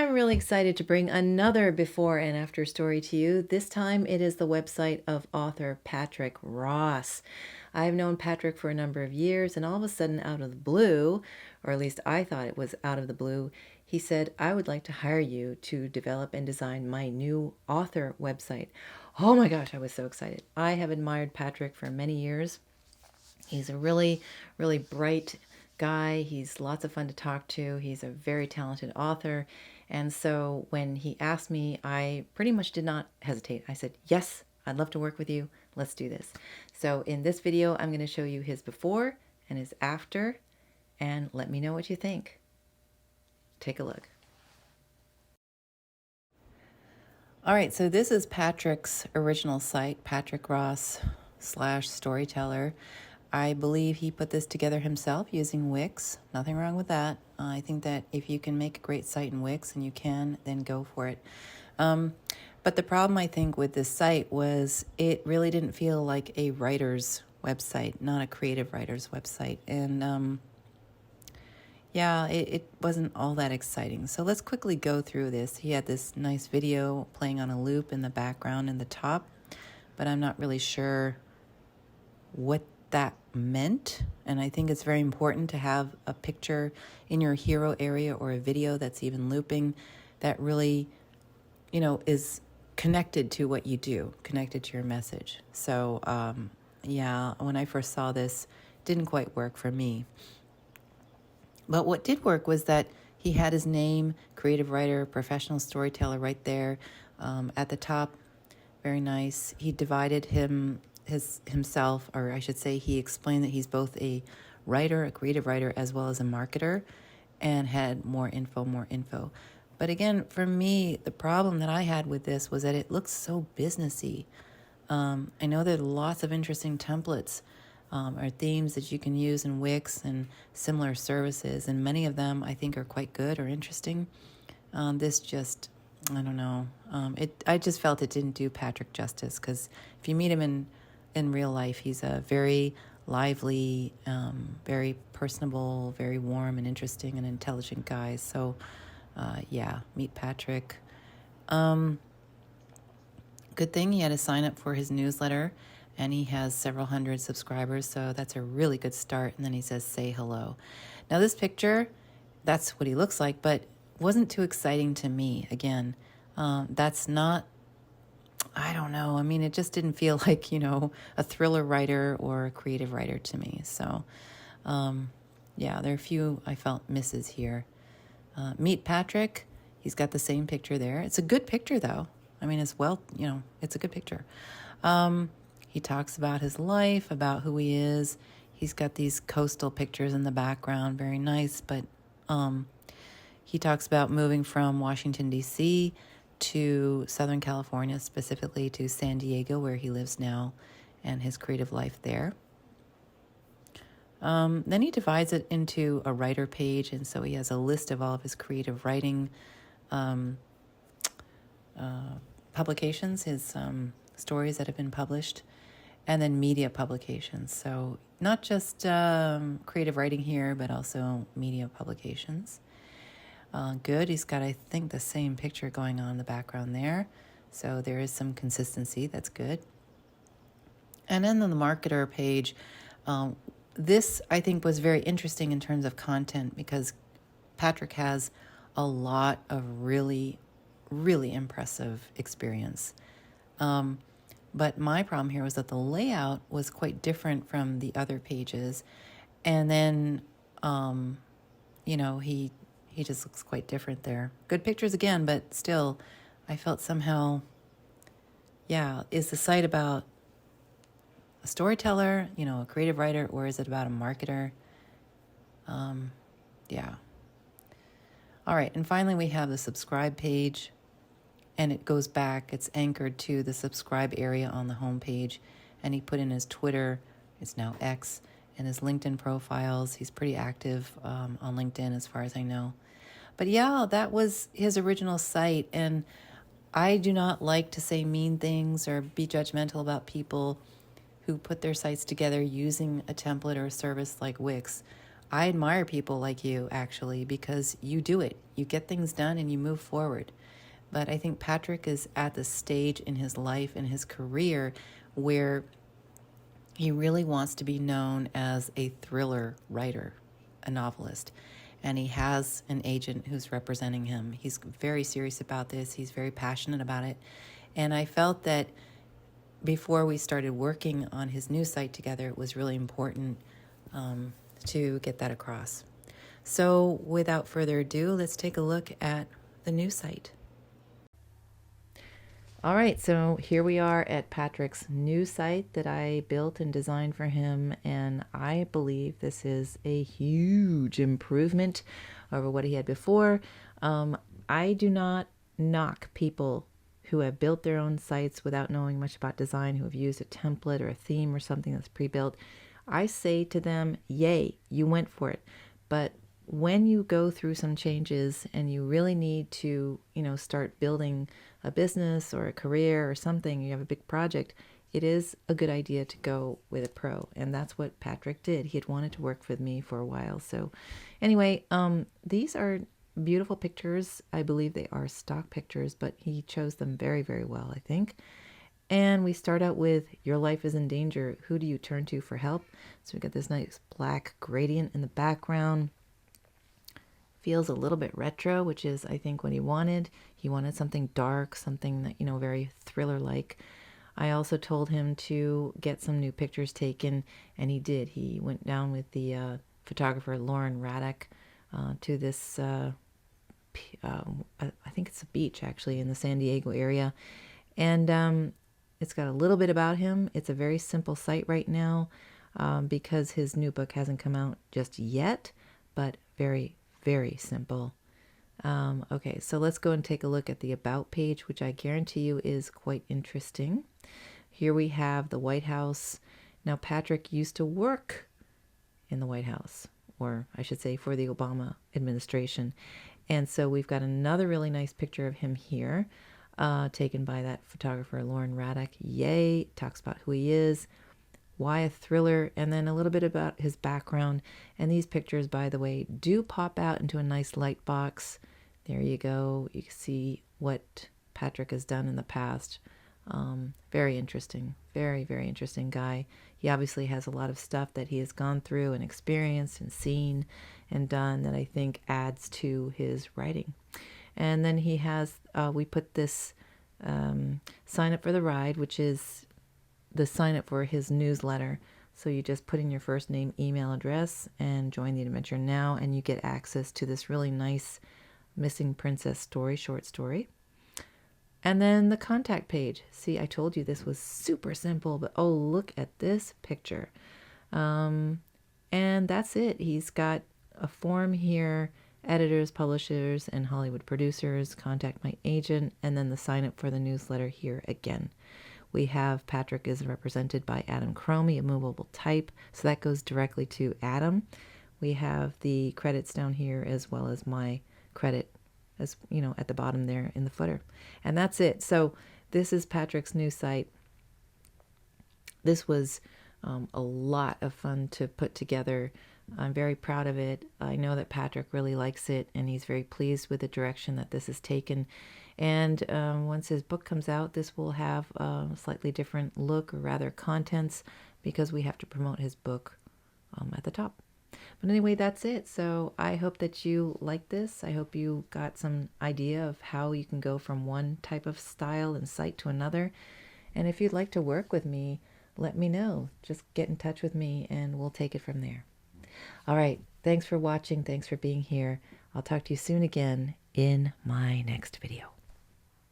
I'm really excited to bring another before and after story to you. This time it is the website of author Patrick Ross. I've known Patrick for a number of years, and all of a sudden, out of the blue, or at least I thought it was out of the blue, he said, I would like to hire you to develop and design my new author website. Oh my gosh, I was so excited. I have admired Patrick for many years. He's a really, really bright guy. He's lots of fun to talk to. He's a very talented author. And so when he asked me, I pretty much did not hesitate. I said, yes, I'd love to work with you. Let's do this. So in this video, I'm going to show you his before and his after, and let me know what you think. Take a look. All right, so this is Patrick's original site, Patrick Ross / storyteller. I believe he put this together himself using Wix. Nothing wrong with that. I think that if you can make a great site in Wix, and you can, then go for it. But the problem, I think, with this site was it really didn't feel like a writer's website, not a creative writer's website. And yeah, it wasn't all that exciting. So let's quickly go through this. He had this nice video playing on a loop in the background in the top, but I'm not really sure what that meant. And I think it's very important to have a picture in your hero area or a video that's even looping that really, is connected to what you do, connected to your message. So yeah, when I first saw this, it didn't quite work for me. But what did work was that he had his name, creative writer, professional storyteller, right there at the top. Very nice. He divided himself, or I should say he explained that he's both a writer, a creative writer, as well as a marketer, and had more info. But again, for me, the problem that I had with this was that it looks so businessy. I know there are lots of interesting templates or themes that you can use in Wix and similar services, and many of them I think are quite good or interesting. This just, I don't know. I just felt it didn't do Patrick justice, because if you meet him in real life, he's a very lively, very personable, very warm and interesting and intelligent guy. So yeah, meet Patrick. Good thing he had to sign up for his newsletter, and he has several hundred subscribers, so that's a really good start. And then he says, say hello. Now this picture, that's what he looks like, but wasn't too exciting to me. Again, that's not, I don't know. I mean, it just didn't feel like, a thriller writer or a creative writer to me. So yeah, there are a few I felt misses here. Meet Patrick. He's got the same picture there. It's a good picture, though. I mean, it's it's a good picture. He talks about his life, about who he is. He's got these coastal pictures in the background, very nice. But he talks about moving from Washington, D.C. to Southern California, specifically to San Diego, where he lives now, and his creative life there. Then he divides it into a writer page, and so he has a list of all of his creative writing publications, his stories that have been published, and then media publications. So not just creative writing here, but also media publications. Good. He's got, I think, the same picture going on in the background there. So there is some consistency. That's good. And then on the marketer page, this, I think, was very interesting in terms of content, because Patrick has a lot of really, really impressive experience. But my problem here was that the layout was quite different from the other pages. And then, he just looks quite different there. Good pictures again, but still, I felt somehow, is the site about a storyteller, a creative writer, or is it about a marketer? Yeah. All right, and finally we have the subscribe page, and it goes back, it's anchored to the subscribe area on the home page, and he put in his Twitter, it's now X, and his LinkedIn profiles. He's pretty active on LinkedIn as far as I know. But yeah, that was his original site, and I do not like to say mean things or be judgmental about people who put their sites together using a template or a service like Wix. I admire people like you, actually, because you do it. You get things done and you move forward. But I think Patrick is at the stage in his life and his career where he really wants to be known as a thriller writer, a novelist. And he has an agent who's representing him. He's very serious about this. He's very passionate about it. And I felt that before we started working on his new site together, it was really important to get that across. So without further ado, let's take a look at the new site. All right, so here we are at Patrick's new site that I built and designed for him, and I believe this is a huge improvement over what he had before. I do not knock people who have built their own sites without knowing much about design, who have used a template or a theme or something that's pre-built. I say to them, yay, you went for it. But when you go through some changes and you really need to, start building a business or a career or something, you have a big project, it is a good idea to go with a pro. And that's what Patrick did. He had wanted to work with me for a while. So anyway, these are beautiful pictures. I believe they are stock pictures, but he chose them very, very well, I think. And we start out with your life is in danger. Who do you turn to for help? So we got this nice black gradient in the background. Feels a little bit retro, which is, I think, what he wanted. He wanted something dark, something that, very thriller-like. I also told him to get some new pictures taken, and he did. He went down with the photographer Lauren Radek to this, I think it's a beach, actually, in the San Diego area. And it's got a little bit about him. It's a very simple site right now because his new book hasn't come out just yet, but very, very simple. Okay, so let's go and take a look at the About page, which I guarantee you is quite interesting. Here we have the White House. Now, Patrick used to work in the White House, or I should say for the Obama administration. And so we've got another really nice picture of him here, taken by that photographer, Lauren Radek. Yay, talks about who he is, why a thriller, and then a little bit about his background. And these pictures, by the way, do pop out into a nice light box. There you go. You can see what Patrick has done in the past. Very interesting. Very, very interesting guy. He obviously has a lot of stuff that he has gone through and experienced and seen and done that I think adds to his writing. And then he has, we put this sign up for the ride, which is the sign up for his newsletter. So you just put in your first name, email address, and join the adventure now, and you get access to this really nice Missing Princess story, short story. And then the contact page. See, I told you this was super simple, but oh, look at this picture. And that's it. He's got a form here, editors, publishers, and Hollywood producers, contact my agent, and then the sign up for the newsletter here again. We have Patrick is represented by Adam Cromie, a movable type, so that goes directly to Adam. We have the credits down here as well as my credit, as at the bottom there in the footer. And that's it. So this is Patrick's new site. This was a lot of fun to put together. I'm very proud of it. I know that Patrick really likes it, and he's very pleased with the direction that this has taken. And once his book comes out, this will have a slightly different look, or rather contents, because we have to promote his book at the top. But anyway, that's it. So I hope that you like this. I hope you got some idea of how you can go from one type of style and site to another. And if you'd like to work with me, let me know. Just get in touch with me and we'll take it from there. All right. Thanks for watching. Thanks for being here. I'll talk to you soon again in my next video.